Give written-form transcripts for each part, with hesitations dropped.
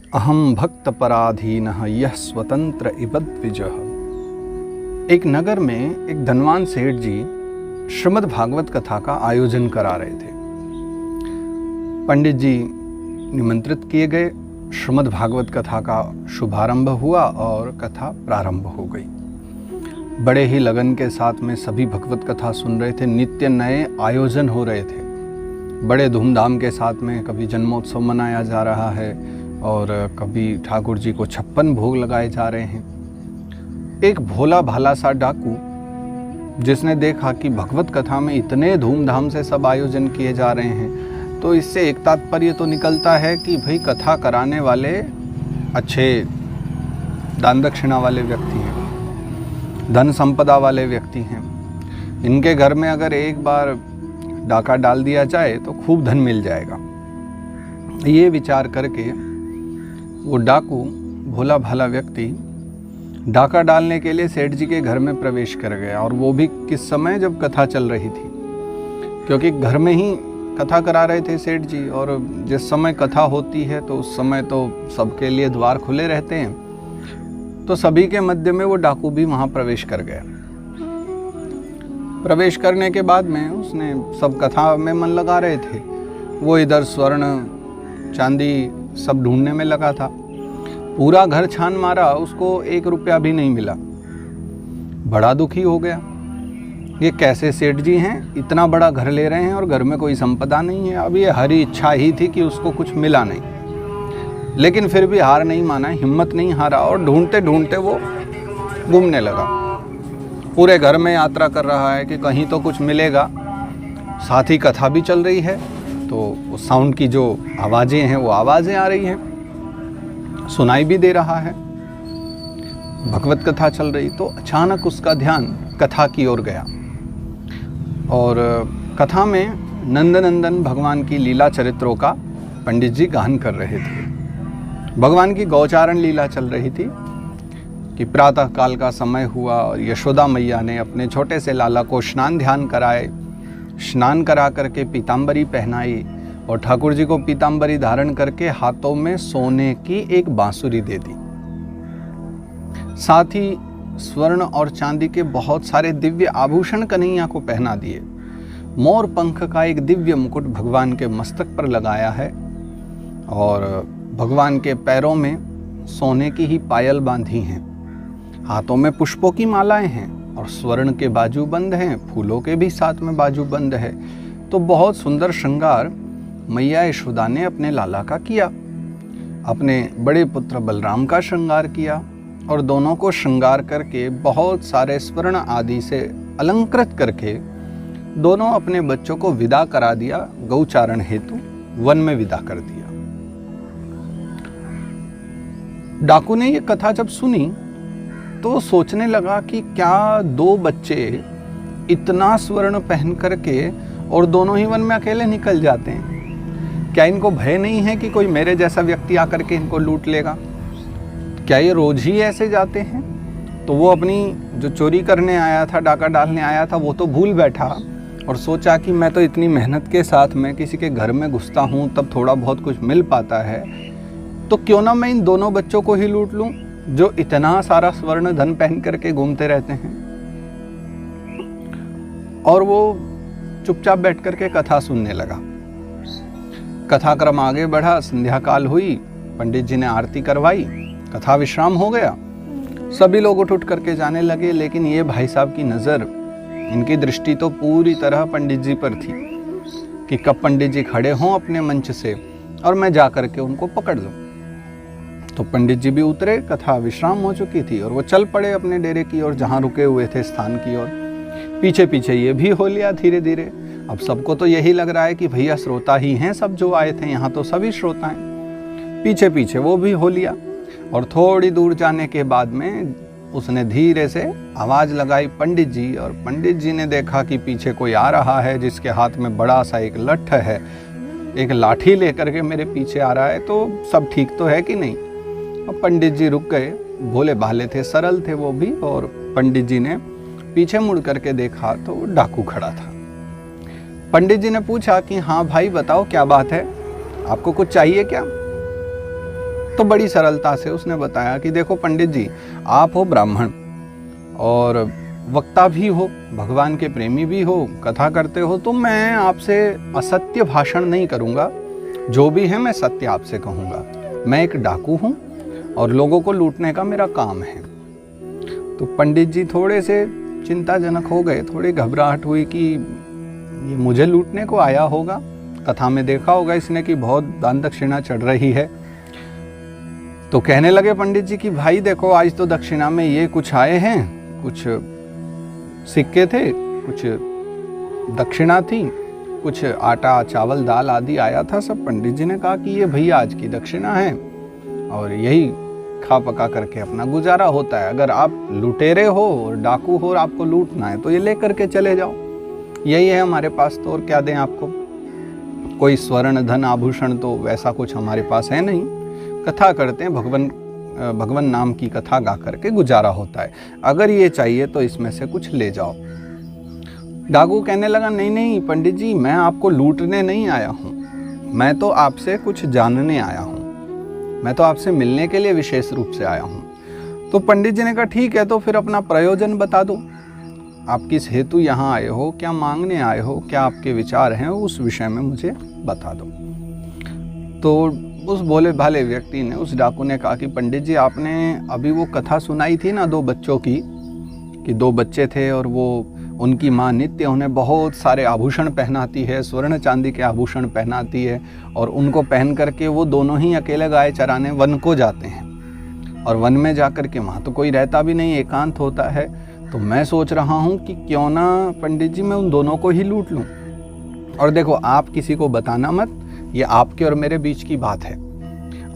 अहम भक्त पराधीनः यः स्वतंत्र इव द्विजः। एक नगर में एक धनवान सेठ जी श्रीमद् भागवत कथा का आयोजन करा रहे थे। पंडित जी निमंत्रित किए गए, श्रीमद् भागवत कथा का शुभारंभ हुआ और कथा प्रारंभ हो गई। बड़े ही लगन के साथ में सभी भगवत कथा सुन रहे थे। नित्य नए आयोजन हो रहे थे, बड़े धूमधाम के साथ में। कभी जन्मोत्सव मनाया जा रहा है और कभी ठाकुर जी को 56 भोग लगाए जा रहे हैं। एक भोला भाला सा डाकू जिसने देखा कि भगवत कथा में इतने धूमधाम से सब आयोजन किए जा रहे हैं, तो इससे एक तात्पर्य तो निकलता है कि भाई कथा कराने वाले अच्छे दान दक्षिणा वाले व्यक्ति हैं, धन संपदा वाले व्यक्ति हैं। इनके घर में अगर एक बार डाका डाल दिया जाए तो खूब धन मिल जाएगा। ये विचार करके वो डाकू भोला भाला व्यक्ति डाका डालने के लिए सेठ जी के घर में प्रवेश कर गया, और वो भी किस समय, जब कथा चल रही थी। क्योंकि घर में ही कथा करा रहे थे सेठ जी, और जिस समय कथा होती है तो उस समय तो सबके लिए द्वार खुले रहते हैं। तो सभी के मध्य में वो डाकू भी वहाँ प्रवेश कर गया। प्रवेश करने के बाद में उसने सब कथा में मन लगा रहे थे। वो इधर स्वर्ण चांदी सब ढूंढने में लगा था। पूरा घर छान मारा, उसको 1 रुपया भी नहीं मिला। बड़ा दुखी हो गया। ये कैसे सेठ जी हैं, इतना बड़ा घर ले रहे हैं और घर में कोई संपदा नहीं है। अब ये हरी इच्छा ही थी कि उसको कुछ मिला नहीं, लेकिन फिर भी हार नहीं माना, हिम्मत नहीं हारा, और ढूंढते ढूंढते वो घूमने लगा। पूरे घर में यात्रा कर रहा है कि कहीं तो कुछ मिलेगा। साथ ही कथा भी चल रही है, तो साउंड की जो आवाज़ें हैं वो आवाज़ें आ रही हैं, सुनाई भी दे रहा है, भगवत कथा चल रही। तो अचानक उसका ध्यान कथा की ओर गया, और कथा में नंदनंदन भगवान की लीला चरित्रों का पंडित जी गान कर रहे थे। भगवान की गौचारण लीला चल रही थी कि प्रातः काल का समय हुआ और यशोदा मैया ने अपने छोटे से लाला को स्नान ध्यान कराए। स्नान करा करके पीताम्बरी पहनाई, और ठाकुर जी को पीताम्बरी धारण करके हाथों में सोने की एक बांसुरी दे दी। साथ ही स्वर्ण और चांदी के बहुत सारे दिव्य आभूषण कन्हैया को पहना दिए। मोर पंख का एक दिव्य मुकुट भगवान के मस्तक पर लगाया है, और भगवान के पैरों में सोने की ही पायल बांधी हैं। हाथों में पुष्पों की मालाएं हैं, और स्वर्ण के बाजूबंद हैं, फूलों के भी साथ में बाजूबंद है। तो बहुत सुंदर श्रृंगार मैया यशोदा ने अपने लाला का किया, अपने बड़े पुत्र बलराम का श्रृंगार किया, और दोनों को श्रृंगार करके बहुत सारे स्वर्ण आदि से अलंकृत करके दोनों अपने बच्चों को विदा करा दिया। गौचारण हेतु वन में विदा कर दिया। डाकू ने ये कथा जब सुनी तो सोचने लगा कि क्या 2 बच्चे इतना स्वर्ण पहन करके और दोनों ही वन में अकेले निकल जाते हैं? क्या इनको भय नहीं है कि कोई मेरे जैसा व्यक्ति आकर के इनको लूट लेगा? क्या ये रोज ही ऐसे जाते हैं? तो वो अपनी जो चोरी करने आया था, डाका डालने आया था, वो तो भूल बैठा और सोचा कि मैं तो इतनी मेहनत के साथ में किसी के घर में घुसता हूँ, तब थोड़ा बहुत कुछ मिल पाता है, तो क्यों ना मैं इन दोनों बच्चों को ही लूट लूँ जो इतना सारा स्वर्ण धन पहन करके घूमते रहते हैं। और वो चुपचाप बैठ करके कथा सुनने लगा। कथा क्रम आगे बढ़ा, संध्या काल हुई, पंडित जी ने आरती करवाई, कथा विश्राम हो गया। सभी लोग उठ करके जाने लगे, लेकिन ये भाई साहब की नज़र, इनकी दृष्टि तो पूरी तरह पंडित जी पर थी कि कब पंडित जी खड़े हों अपने मंच से और मैं जा करके उनको पकड़ लूँ। तो पंडित जी भी उतरे, कथा विश्राम हो चुकी थी, और वो चल पड़े अपने डेरे की ओर, जहाँ रुके हुए थे स्थान की ओर। पीछे पीछे ये भी हो लिया धीरे धीरे। अब सबको तो यही लग रहा है कि भैया श्रोता ही हैं सब जो आए थे, यहाँ तो सभी श्रोता हैं। पीछे पीछे वो भी हो लिया, और थोड़ी दूर जाने के बाद में उसने धीरे से आवाज़ लगाई पंडित जी, और पंडित जी ने देखा कि पीछे कोई आ रहा है जिसके हाथ में बड़ा सा एक लट्ठ है, एक लाठी लेकर के मेरे पीछे आ रहा है, तो सब ठीक तो है कि नहीं? और पंडित जी रुक गए। भोले भाले थे, सरल थे वो भी, और पंडित जी ने पीछे मुड़ करके देखा तो डाकू खड़ा था। पंडित जी ने पूछा कि हाँ भाई बताओ क्या बात है, आपको कुछ चाहिए क्या? तो बड़ी सरलता से उसने बताया कि देखो पंडित जी, आप हो ब्राह्मण और वक्ता भी हो, भगवान के प्रेमी भी हो, कथा करते हो, तो मैं आपसे असत्य भाषण नहीं करूँगा, जो भी है मैं सत्य आपसे कहूँगा। मैं एक डाकू हूँ और लोगों को लूटने का मेरा काम है। तो पंडित जी थोड़े से चिंताजनक हो गए, थोड़ी घबराहट हुई कि ये मुझे लूटने को आया होगा। कथा में देखा होगा इसने कि बहुत दान दक्षिणा चढ़ रही है। तो कहने लगे पंडित जी कि भाई देखो, आज तो दक्षिणा में ये कुछ आए हैं, कुछ सिक्के थे, कुछ दक्षिणा थी, कुछ आटा चावल दाल आदि आया था सब। पंडित जी ने कहा कि ये भैया आज की दक्षिणा है और यही खा पका करके अपना गुजारा होता है। अगर आप लुटेरे हो और डाकू हो और आपको लूटना है तो ये लेकर के चले जाओ, यही है हमारे पास, तो और क्या दें आपको। कोई स्वर्ण धन आभूषण तो वैसा कुछ हमारे पास है नहीं, कथा करते हैं, भगवान नाम की कथा गा करके गुजारा होता है। अगर ये चाहिए तो इसमें से कुछ ले जाओ। डाकू कहने लगा नहीं नहीं पंडित जी, मैं आपको लूटने नहीं आया हूँ, मैं तो आपसे कुछ जानने आया हूँ, मैं तो आपसे मिलने के लिए विशेष रूप से आया हूँ। तो पंडित जी ने कहा ठीक है, तो फिर अपना प्रयोजन बता दो, आप किस हेतु यहाँ आए हो, क्या मांगने आए हो, क्या आपके विचार हैं, उस विषय में मुझे बता दो। तो उस भोले भाले व्यक्ति ने, उस डाकू ने कहा कि पंडित जी, आपने अभी वो कथा सुनाई थी ना 2 बच्चों की, कि 2 बच्चे थे और वो उनकी माँ नित्य उन्हें बहुत सारे आभूषण पहनाती है, स्वर्ण चांदी के आभूषण पहनाती है, और उनको पहन करके वो दोनों ही अकेले गाय चराने वन को जाते हैं। और वन में जा कर के वहाँ तो कोई रहता भी नहीं, एकांत होता है। तो मैं सोच रहा हूँ कि क्यों ना पंडित जी मैं उन दोनों को ही लूट लूँ। और देखो, आप किसी को बताना मत, ये आपके और मेरे बीच की बात है।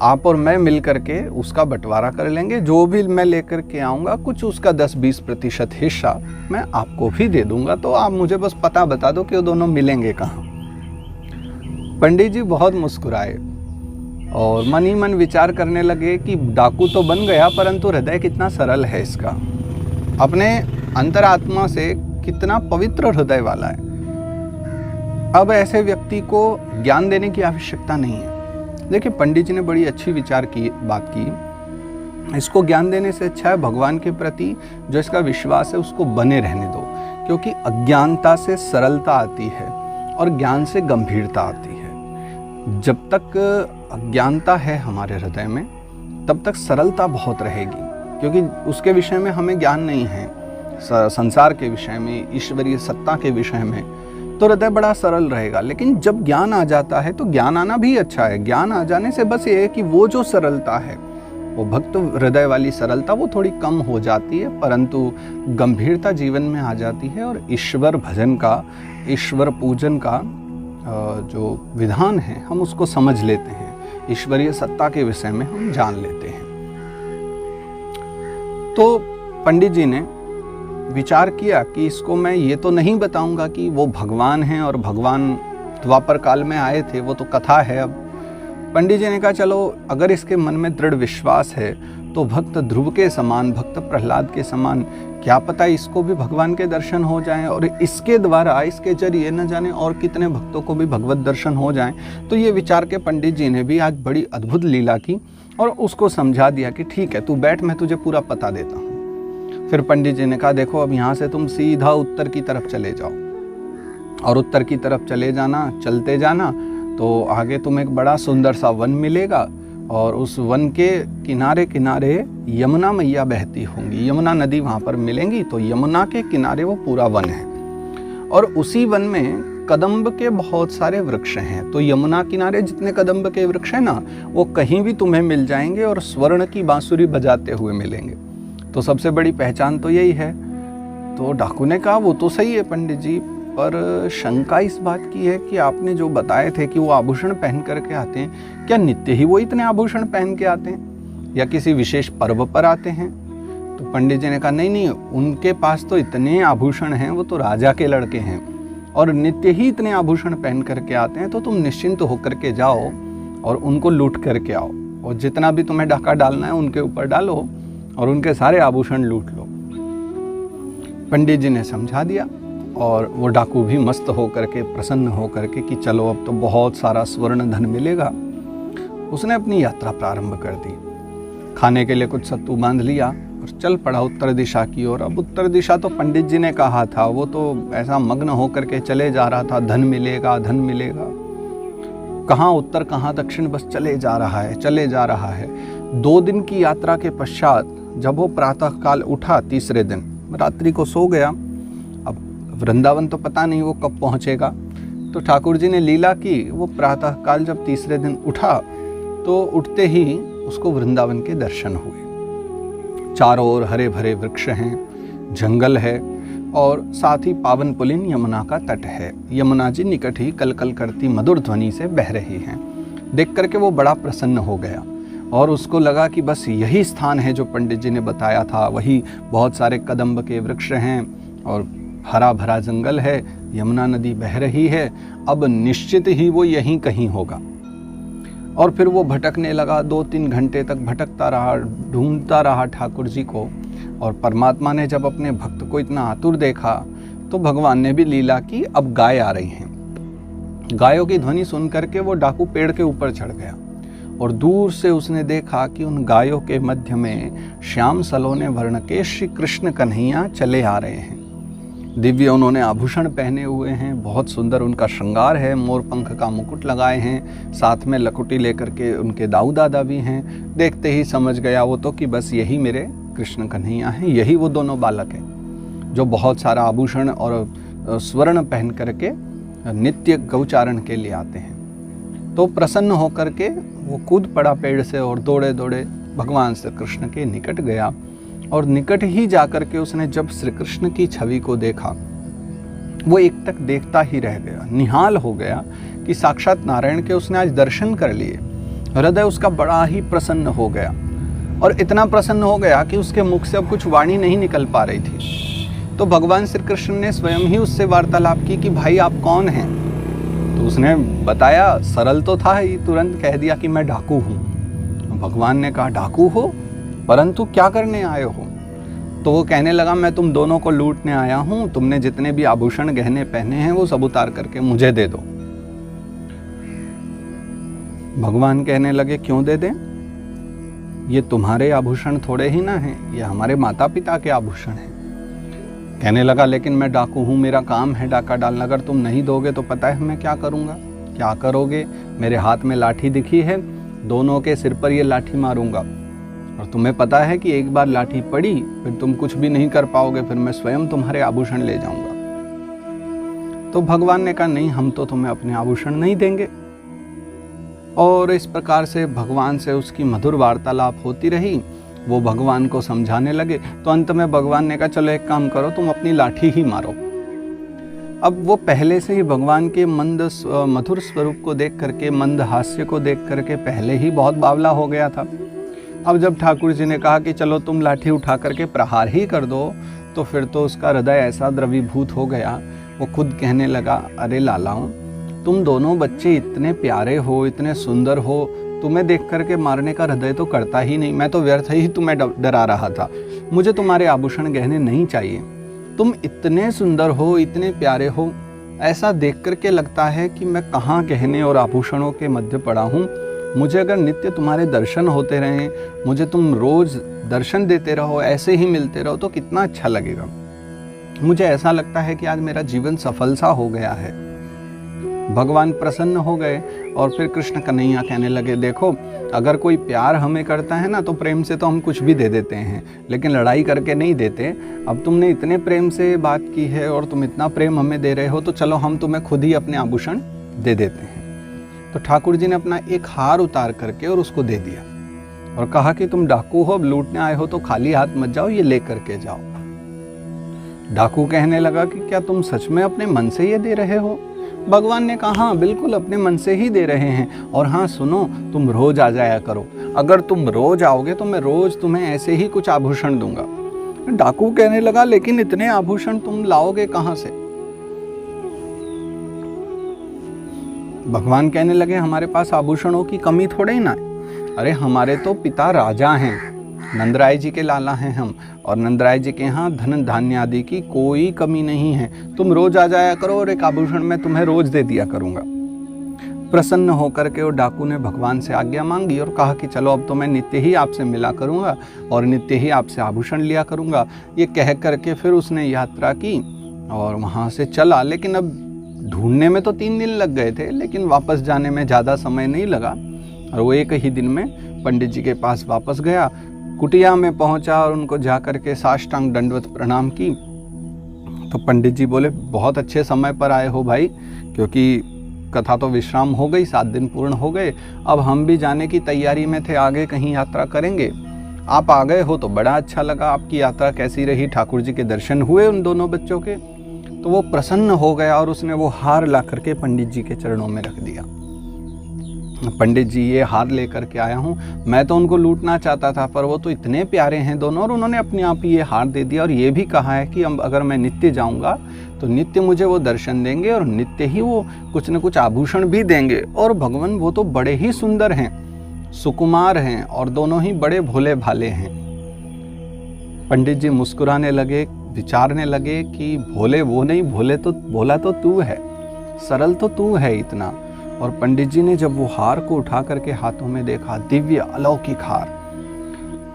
आप और मैं मिल करके उसका बंटवारा कर लेंगे, जो भी मैं लेकर के आऊँगा कुछ उसका 10-20% हिस्सा मैं आपको भी दे दूंगा। तो आप मुझे बस पता बता दो कि वो दोनों मिलेंगे कहाँ। पंडित जी बहुत मुस्कुराए और मन ही मन विचार करने लगे कि डाकू तो बन गया, परंतु हृदय कितना सरल है इसका, अपने अंतरात्मा से कितना पवित्र हृदय वाला है। अब ऐसे व्यक्ति को ज्ञान देने की आवश्यकता नहीं है। देखिए, पंडित जी ने बड़ी अच्छी विचार की बात की, इसको ज्ञान देने से अच्छा है भगवान के प्रति जो इसका विश्वास है उसको बने रहने दो, क्योंकि अज्ञानता से सरलता आती है और ज्ञान से गंभीरता आती है। जब तक अज्ञानता है हमारे हृदय में तब तक सरलता बहुत रहेगी, क्योंकि उसके विषय में हमें ज्ञान नहीं है, संसार के विषय में, ईश्वरीय सत्ता के विषय में, तो हृदय बड़ा सरल रहेगा। लेकिन जब ज्ञान आ जाता है तो ज्ञान आना भी अच्छा है। ज्ञान आ जाने से बस ये है कि वो जो सरलता है, वो भक्त हृदय वाली सरलता, वो थोड़ी कम हो जाती है, परंतु गंभीरता जीवन में आ जाती है और ईश्वर भजन का, ईश्वर पूजन का जो विधान है हम उसको समझ लेते हैं, ईश्वरीय सत्ता के विषय में हम जान लेते हैं। तो पंडित जी ने विचार किया कि इसको मैं ये तो नहीं बताऊंगा कि वो भगवान हैं और भगवान द्वापर काल में आए थे, वो तो कथा है। अब पंडित जी ने कहा चलो, अगर इसके मन में दृढ़ विश्वास है तो भक्त ध्रुव के समान, भक्त प्रहलाद के समान, क्या पता इसको भी भगवान के दर्शन हो जाएं और इसके द्वारा, इसके जरिए न जाने और कितने भक्तों को भी भगवत दर्शन हो जाएं। तो ये विचार के पंडित जी ने भी आज बड़ी अद्भुत लीला की और उसको समझा दिया कि ठीक है, तू बैठ, मैं तुझे पूरा पता देता हूँ। फिर पंडित जी ने कहा देखो, अब यहाँ से तुम सीधा उत्तर की तरफ चले जाओ और उत्तर की तरफ चले जाना, चलते जाना, तो आगे तुम्हें एक बड़ा सुंदर सा वन मिलेगा और उस वन के किनारे किनारे यमुना मैया बहती होंगी, यमुना नदी वहाँ पर मिलेंगी। तो यमुना के किनारे वो पूरा वन है और उसी वन में कदम्ब के बहुत सारे वृक्ष हैं। तो यमुना किनारे जितने कदम्ब के वृक्ष हैं ना, वो कहीं भी तुम्हें मिल जाएंगे और स्वर्ण की बांसुरी बजाते हुए मिलेंगे। तो सबसे बड़ी पहचान तो यही है। तो डाकू ने कहा वो तो सही है पंडित जी, पर शंका इस बात की है कि आपने जो बताए थे कि वो आभूषण पहन करके आते हैं, क्या नित्य ही वो इतने आभूषण पहन के आते हैं या किसी विशेष पर्व पर आते हैं? तो पंडित जी ने कहा नहीं नहीं, उनके पास तो इतने आभूषण हैं, वो तो राजा के लड़के हैं और नित्य ही इतने आभूषण पहन करके आते हैं। तो तुम निश्चिंत होकर के जाओ और उनको लूट करके आओ और जितना भी तुम्हें डाका डालना है उनके ऊपर डालो और उनके सारे आभूषण लूट लो। पंडित जी ने समझा दिया और वो डाकू भी मस्त हो करके, प्रसन्न हो करके कि चलो अब तो बहुत सारा स्वर्ण धन मिलेगा। उसने अपनी यात्रा प्रारंभ कर दी। खाने के लिए कुछ सत्तू बांध लिया और चल पड़ा उत्तर दिशा की ओर। अब उत्तर दिशा तो पंडित जी ने कहा था, वो तो ऐसा मग्न होकर के चले जा रहा था, धन मिलेगा धन मिलेगा, कहाँ उत्तर कहाँ दक्षिण, बस चले जा रहा है चले जा रहा है। 2 दिन की यात्रा के पश्चात जब वो प्रातः काल उठा, तीसरे दिन रात्रि को सो गया। अब वृंदावन तो पता नहीं वो कब पहुँचेगा, तो ठाकुर जी ने लीला की, वो प्रातः काल जब तीसरे दिन उठा तो उठते ही उसको वृंदावन के दर्शन हुए। चारों ओर हरे भरे वृक्ष हैं, जंगल है और साथ ही पावन पुलिन यमुना का तट है। यमुना जी निकट ही कलकल करती मधुर ध्वनि से बह रही हैं। देख करके वो बड़ा प्रसन्न हो गया और उसको लगा कि बस यही स्थान है जो पंडित जी ने बताया था। वही बहुत सारे कदम्ब के वृक्ष हैं और हरा भरा जंगल है, यमुना नदी बह रही है, अब निश्चित ही वो यहीं कहीं होगा। और फिर वो भटकने लगा, 2-3 घंटे तक भटकता रहा, ढूंढता रहा ठाकुर जी को। और परमात्मा ने जब अपने भक्त को इतना आतुर देखा तो भगवान ने भी लीला की। अब गाय आ रही हैं। गायों की ध्वनि सुन करके वो डाकू पेड़ के ऊपर चढ़ गया और दूर से उसने देखा कि उन गायों के मध्य में श्याम सलोने वर्ण के श्री कृष्ण कन्हैया चले आ रहे हैं। दिव्य उन्होंने आभूषण पहने हुए हैं, बहुत सुंदर उनका श्रृंगार है, मोर पंख का मुकुट लगाए हैं, साथ में लकुटी लेकर के उनके दाऊ दादा भी हैं। देखते ही समझ गया वो तो कि बस यही मेरे कृष्ण कन्हैया हैं, यही वो दोनों बालक हैं जो बहुत सारा आभूषण और स्वर्ण पहन करके नित्य गौचारण के लिए आते हैं। तो प्रसन्न होकर के वो कूद पड़ा पेड़ से और दौड़े दौड़े भगवान श्री कृष्ण के निकट गया। और निकट ही जाकर के उसने जब श्री कृष्ण की छवि को देखा, वो एक तक देखता ही रह गया, निहाल हो गया कि साक्षात नारायण के उसने आज दर्शन कर लिए। हृदय उसका बड़ा ही प्रसन्न हो गया और इतना प्रसन्न हो गया कि उसके मुख से अब कुछ वाणी नहीं निकल पा रही थी। तो भगवान श्री कृष्ण ने स्वयं ही उससे वार्तालाप की कि भाई आप कौन हैं। तो उसने बताया, सरल तो था ही, तुरंत कह दिया कि मैं डाकू हूँ। भगवान ने कहा, डाकू हो, परंतु क्या करने आए हो? तो वो कहने लगा, मैं तुम दोनों को लूटने आया हूं, तुमने जितने भी आभूषण गहने पहने हैं वो सब उतार करके मुझे दे दो। भगवान कहने लगे, क्यों दे दें? ये तुम्हारे आभूषण थोड़े ही ना हैं, ये हमारे माता पिता के आभूषण हैं। कहने लगा, लेकिन मैं डाकू हूं, मेरा काम है डाका डालना, अगर तुम नहीं दोगे तो पता है मैं क्या करूंगा? क्या करोगे? मेरे हाथ में लाठी दिखी है, दोनों के सिर पर ये लाठी मारूंगा और तुम्हें पता है कि एक बार लाठी पड़ी फिर तुम कुछ भी नहीं कर पाओगे, फिर मैं स्वयं तुम्हारे आभूषण ले जाऊंगा। तो भगवान ने कहा, नहीं, हम तो तुम्हें अपने आभूषण नहीं देंगे। और इस प्रकार से भगवान से उसकी मधुर वार्तालाप होती रही। वो भगवान को समझाने लगे। तो अंत में भगवान ने कहा, चलो एक काम करो, तुम अपनी लाठी ही मारो। अब वो पहले से ही भगवान के मधुर स्वरूप को देख करके, मंद हास्य को देख करके पहले ही बहुत बावला हो गया था। अब जब ठाकुर जी ने कहा कि चलो तुम लाठी उठा करके प्रहार ही कर दो, तो फिर तो उसका हृदय ऐसा द्रवीभूत हो गया, वो खुद कहने लगा, अरे लालाओं, तुम दोनों बच्चे इतने प्यारे हो, इतने सुंदर हो, तुम्हें देख करके मारने का हृदय तो करता ही नहीं। मैं तो व्यर्थ ही तुम्हें डरा रहा था, मुझे तुम्हारे आभूषण गहने नहीं चाहिए। तुम इतने सुंदर हो, इतने प्यारे हो, ऐसा देख करके लगता है कि मैं कहाँ गहने और आभूषणों के मध्य पड़ा हूँ। मुझे अगर नित्य तुम्हारे दर्शन होते रहें, मुझे तुम रोज दर्शन देते रहो, ऐसे ही मिलते रहो, तो कितना अच्छा लगेगा। मुझे ऐसा लगता है कि आज मेरा जीवन सफल सा हो गया है। भगवान प्रसन्न हो गए और फिर कृष्ण कन्हैया कहने लगे, देखो, अगर कोई प्यार हमें करता है ना, तो प्रेम से तो हम कुछ भी दे देते हैं, लेकिन लड़ाई करके नहीं देते। अब तुमने इतने प्रेम से बात की है और तुम इतना प्रेम हमें दे रहे हो, तो चलो हम तुम्हें खुद ही अपने आभूषण दे देते हैं। तो ठाकुर जी ने अपना एक हार उतार करके और उसको दे दिया और कहा कि तुम डाकू हो, लूटने आए हो, तो खाली हाथ मत जाओ, ये ले करके जाओ। डाकू कहने लगा कि क्या तुम सच में अपने मन से ये दे रहे हो? भगवान ने कहा, हाँ, बिल्कुल अपने मन से ही दे रहे हैं। और हाँ सुनो, तुम रोज आ जाया करो, अगर तुम रोज आओगे तो मैं रोज तुम्हें ऐसे ही कुछ आभूषण दूंगा। डाकू कहने लगा, लेकिन इतने आभूषण तुम लाओगे कहाँ से? भगवान कहने लगे, हमारे पास आभूषणों की कमी थोड़े ही ना है। अरे हमारे तो पिता राजा हैं, नंदराय जी के लाला हैं हम, और नंदराय जी के यहाँ धन धान्य आदि की कोई कमी नहीं है। तुम रोज आ जाया करो और एक आभूषण मैं तुम्हें रोज दे दिया करूंगा। प्रसन्न होकर के वो डाकू ने भगवान से आज्ञा मांगी और कहा कि चलो अब तो मैं नित्य ही आपसे मिला करूँगा और नित्य ही आपसे आभूषण लिया करूँगा। ये कह करके फिर उसने यात्रा की और वहाँ से चला। लेकिन अब ढूंढने में तो 3 दिन लग गए थे, लेकिन वापस जाने में ज़्यादा समय नहीं लगा और वो एक ही दिन में पंडित जी के पास वापस गया। कुटिया में पहुँचा और उनको जा कर के साष्टांग दंडवत प्रणाम की। तो पंडित जी बोले, बहुत अच्छे समय पर आए हो भाई, क्योंकि कथा तो विश्राम हो गई, 7 दिन पूर्ण हो गए, अब हम भी जाने की तैयारी में थे, आगे कहीं यात्रा करेंगे। आप आ गए हो तो बड़ा अच्छा लगा। आपकी यात्रा कैसी रही? ठाकुर जी के दर्शन हुए उन दोनों बच्चों के? तो वो प्रसन्न हो गया और उसने वो हार ला करके पंडित जी के चरणों में रख दिया। पंडित जी, ये हार लेकर के आया हूँ। मैं तो उनको लूटना चाहता था, पर वो तो इतने प्यारे हैं दोनों, और उन्होंने अपने आप ही ये हार दे दिया और ये भी कहा है कि अब अगर मैं नित्य जाऊँगा तो नित्य मुझे वो दर्शन देंगे और नित्य ही वो कुछ न कुछ आभूषण भी देंगे। और भगवान वो तो बड़े ही सुंदर हैं, सुकुमार हैं और दोनों ही बड़े भोले भाले हैं। पंडित जी मुस्कुराने लगे, विचारने लगे कि भोले वो नहीं, भोला तो तू है, सरल तो तू है इतना। और पंडित जी ने जब वो हार को उठा करके हाथों में देखा, दिव्य अलौकिक हार,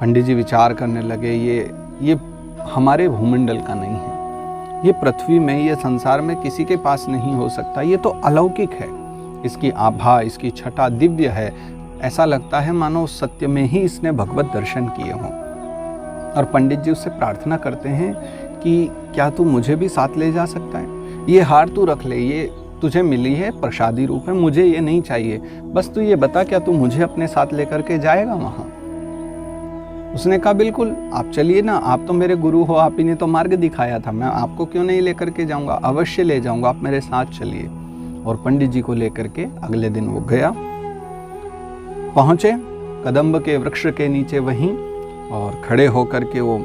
पंडित जी विचार करने लगे, ये हमारे भूमंडल का नहीं है, ये पृथ्वी में, ये संसार में किसी के पास नहीं हो सकता, ये तो अलौकिक है, इसकी आभा, इसकी छटा दिव्य है। ऐसा लगता है मानो सत्य में ही इसने भगवत दर्शन किए हों। और पंडित जी उससे प्रार्थना करते हैं कि क्या तू मुझे भी साथ ले जा सकता है? ये हार तू रख ले, ये तुझे मिली है प्रसादी रूप में, मुझे ये नहीं चाहिए, बस तू ये बता क्या तू मुझे अपने साथ लेकर के जाएगा वहाँ? उसने कहा बिल्कुल, आप चलिए ना, आप तो मेरे गुरु हो, आप ही ने तो मार्ग दिखाया था, मैं आपको क्यों नहीं लेकर के जाऊँगा, अवश्य ले जाऊँगा, आप मेरे साथ चलिए। और पंडित जी को लेकर के अगले दिन वो गया, पहुँचे कदम्ब के वृक्ष के नीचे वहीं, और खड़े होकर के वो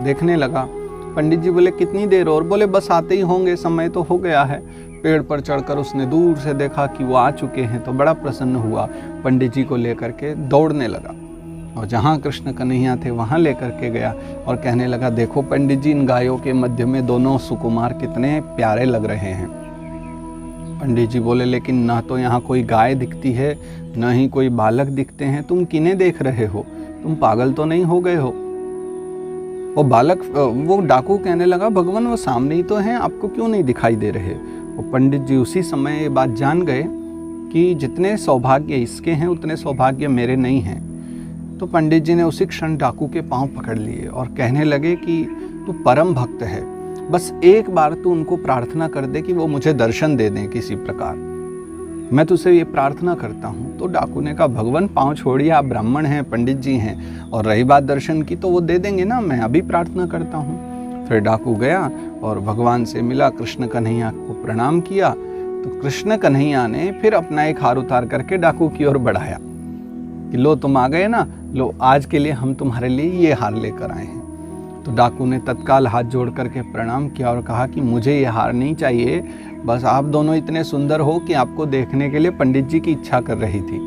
देखने लगा। पंडित जी बोले कितनी देर और? बोले बस आते ही होंगे, समय तो हो गया है। पेड़ पर चढ़कर उसने दूर से देखा कि वो आ चुके हैं, तो बड़ा प्रसन्न हुआ, पंडित जी को लेकर के दौड़ने लगा और जहाँ कृष्ण कन्हैया थे वहाँ लेकर के गया और कहने लगा, देखो पंडित जी, इन गायों के मध्य में दोनों सुकुमार कितने प्यारे लग रहे हैं। पंडित जी बोले, लेकिन ना तो यहाँ कोई गाय दिखती है, न ही कोई बालक दिखते हैं, तुम किन्हें देख रहे हो? तुम पागल तो नहीं हो गए हो? वो डाकू कहने लगा, भगवान वो सामने ही तो हैं, आपको क्यों नहीं दिखाई दे रहे? वो पंडित जी उसी समय ये बात जान गए कि जितने सौभाग्य इसके हैं उतने सौभाग्य मेरे नहीं हैं। तो पंडित जी ने उसी क्षण डाकू के पांव पकड़ लिए और कहने लगे कि तू परम भक्त है, बस एक बार तू उनको प्रार्थना कर दे कि वो मुझे दर्शन दे दें किसी प्रकार, मैं तुझसे ये प्रार्थना करता हूँ। तो डाकू ने कहा, भगवान पाँव छोड़िए, आप ब्राह्मण हैं, पंडित जी हैं, और रही बात दर्शन की तो वो दे देंगे ना, मैं अभी प्रार्थना करता हूँ। फिर डाकू गया और भगवान से मिला, कृष्ण कन्हैया को प्रणाम किया। तो कृष्ण कन्हैया ने फिर अपना एक हार उतार करके डाकू की ओर बढ़ाया कि लो तुम आ गए ना, लो आज के लिए हम तुम्हारे लिए ये हार लेकर आए हैं। तो डाकू ने तत्काल हाथ जोड़ करके प्रणाम किया और कहा कि मुझे ये हार नहीं चाहिए, बस आप दोनों इतने सुंदर हो कि आपको देखने के लिए पंडित जी की इच्छा कर रही थी,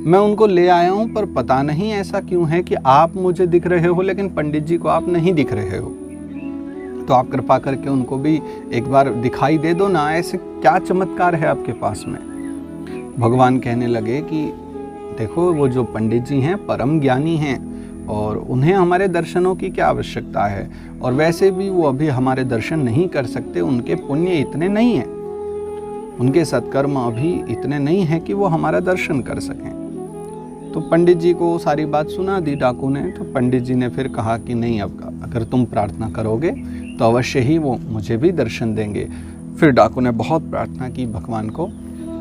मैं उनको ले आया हूँ, पर पता नहीं ऐसा क्यों है कि आप मुझे दिख रहे हो लेकिन पंडित जी को आप नहीं दिख रहे हो, तो आप कृपा करके उनको भी एक बार दिखाई दे दो ना, ऐसे क्या चमत्कार है आपके पास में। भगवान कहने लगे कि देखो, वो जो पंडित जी हैं परम ज्ञानी हैं और उन्हें हमारे दर्शनों की क्या आवश्यकता है, और वैसे भी वो अभी हमारे दर्शन नहीं कर सकते, उनके पुण्य इतने नहीं हैं, उनके सत्कर्म अभी इतने नहीं हैं कि वो हमारा दर्शन कर सकें। तो पंडित जी को सारी बात सुना दी डाकू ने। तो पंडित जी ने फिर कहा कि नहीं, अब अगर तुम प्रार्थना करोगे तो अवश्य ही वो मुझे भी दर्शन देंगे। फिर डाकू ने बहुत प्रार्थना की भगवान को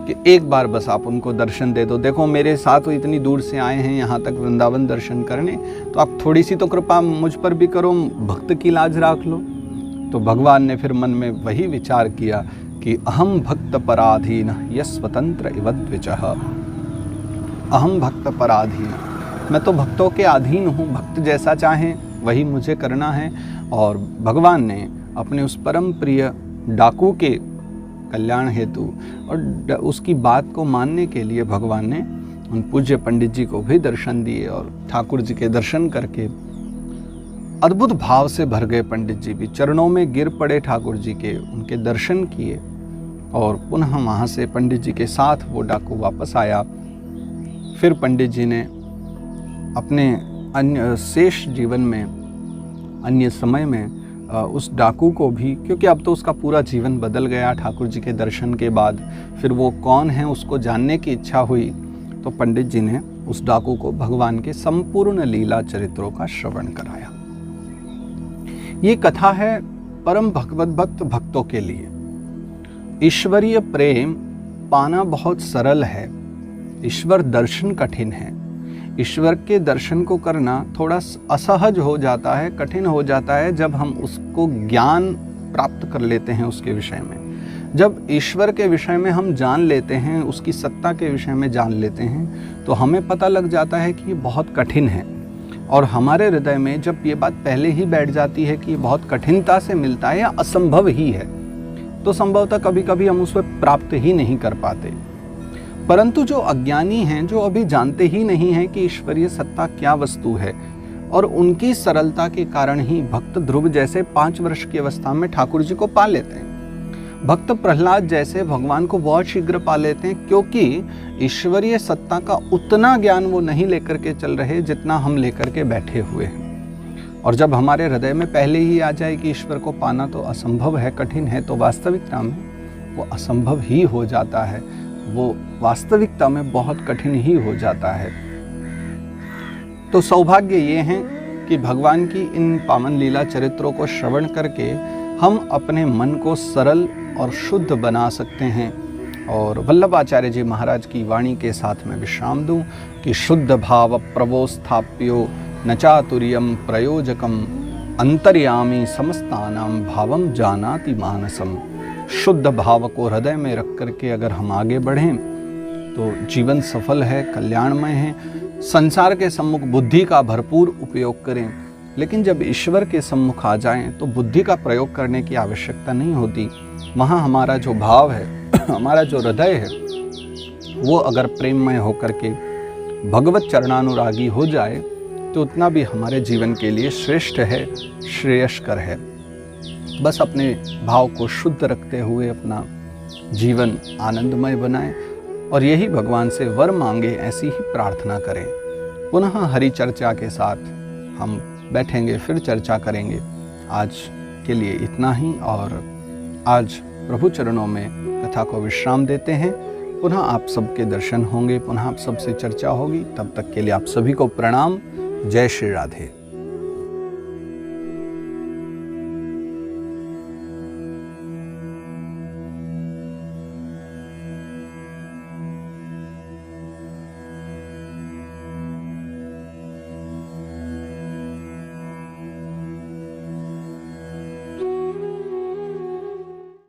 कि एक बार बस आप उनको दर्शन दे दो, देखो मेरे साथ वो इतनी दूर से आए हैं यहाँ तक वृंदावन दर्शन करने, तो आप थोड़ी सी तो कृपा मुझ पर भी करो, भक्त की लाज राख लो। तो भगवान ने फिर मन में वही विचार किया कि अहम भक्त पराधीन यस्वतंत्र इव द्विजः, अहम भक्त पराधीन, मैं तो भक्तों के अधीन हूँ, भक्त जैसा चाहें वही मुझे करना है। और भगवान ने अपने उस परम प्रिय डाकू के कल्याण हेतु और उसकी बात को मानने के लिए भगवान ने उन पूज्य पंडित जी को भी दर्शन दिए, और ठाकुर जी के दर्शन करके अद्भुत भाव से भर गए। पंडित जी भी चरणों में गिर पड़े ठाकुर जी के, उनके दर्शन किए और पुनः वहाँ से पंडित जी के साथ वो डाकू वापस आया। फिर पंडित जी ने अपने अन्य शेष जीवन में, अन्य समय में उस डाकू को भी, क्योंकि अब तो उसका पूरा जीवन बदल गया ठाकुर जी के दर्शन के बाद, फिर वो कौन है उसको जानने की इच्छा हुई, तो पंडित जी ने उस डाकू को भगवान के संपूर्ण लीला चरित्रों का श्रवण कराया। ये कथा है परम भगवत भक्त भक्तों के लिए। ईश्वरीय प्रेम पाना बहुत सरल है, ईश्वर दर्शन कठिन है। ईश्वर के दर्शन को करना थोड़ा असहज हो जाता है, कठिन हो जाता है जब हम उसको ज्ञान प्राप्त कर लेते हैं उसके विषय में। जब ईश्वर के विषय में हम जान लेते हैं, उसकी सत्ता के विषय में जान लेते हैं, तो हमें पता लग जाता है कि ये बहुत कठिन है। और हमारे हृदय में जब ये बात पहले ही बैठ जाती है कि ये बहुत कठिनता से मिलता है या असंभव ही है, तो संभवतः कभी कभी हम उसे प्राप्त ही नहीं कर पाते। परंतु जो अज्ञानी हैं, जो अभी जानते ही नहीं हैं कि ईश्वरीय सत्ता क्या वस्तु है, और उनकी सरलता के कारण ही भक्त ध्रुव जैसे 5 वर्ष की अवस्था में ठाकुर जी को पा लेते हैं। भक्त प्रहलाद जैसे भगवान को बहुत शीघ्र पा लेते हैं, क्योंकि ईश्वरीय सत्ता का उतना ज्ञान वो नहीं लेकर के चल रहे जितना हम लेकर के बैठे हुए हैं। और जब हमारे हृदय में पहले ही आ जाए कि ईश्वर को पाना तो असंभव है, कठिन है, तो वास्तविकता में वो असंभव ही हो जाता है, वो वास्तविकता में बहुत कठिन ही हो जाता है। तो सौभाग्य ये है कि भगवान की इन पावन लीला चरित्रों को श्रवण करके हम अपने मन को सरल और शुद्ध बना सकते हैं। और वल्लभाचार्य जी महाराज की वाणी के साथ में विश्राम दूं कि शुद्ध भाव प्रवोस्थाप्यो न चातुर्यम प्रयोजकम अंतर्यामी समस्तानाम भावम जानाति मानसम। शुद्ध भाव को हृदय में रख करके अगर हम आगे बढ़ें तो जीवन सफल है, कल्याणमय है। संसार के सम्मुख बुद्धि का भरपूर उपयोग करें, लेकिन जब ईश्वर के सम्मुख आ जाएं तो बुद्धि का प्रयोग करने की आवश्यकता नहीं होती। वहाँ हमारा जो भाव है, हमारा जो हृदय है, वो अगर प्रेममय होकर के भगवत चरणानुरागी हो जाए तो उतना भी हमारे जीवन के लिए श्रेष्ठ है, श्रेयस्कर है। बस अपने भाव को शुद्ध रखते हुए अपना जीवन आनंदमय बनाएं और यही भगवान से वर मांगे, ऐसी ही प्रार्थना करें। पुनः हरि चर्चा के साथ हम बैठेंगे, फिर चर्चा करेंगे। आज के लिए इतना ही, और आज प्रभु चरणों में कथा को विश्राम देते हैं। पुनः आप सबके दर्शन होंगे, पुनः आप सबसे चर्चा होगी। तब तक के लिए आप सभी को प्रणाम। जय श्री राधे।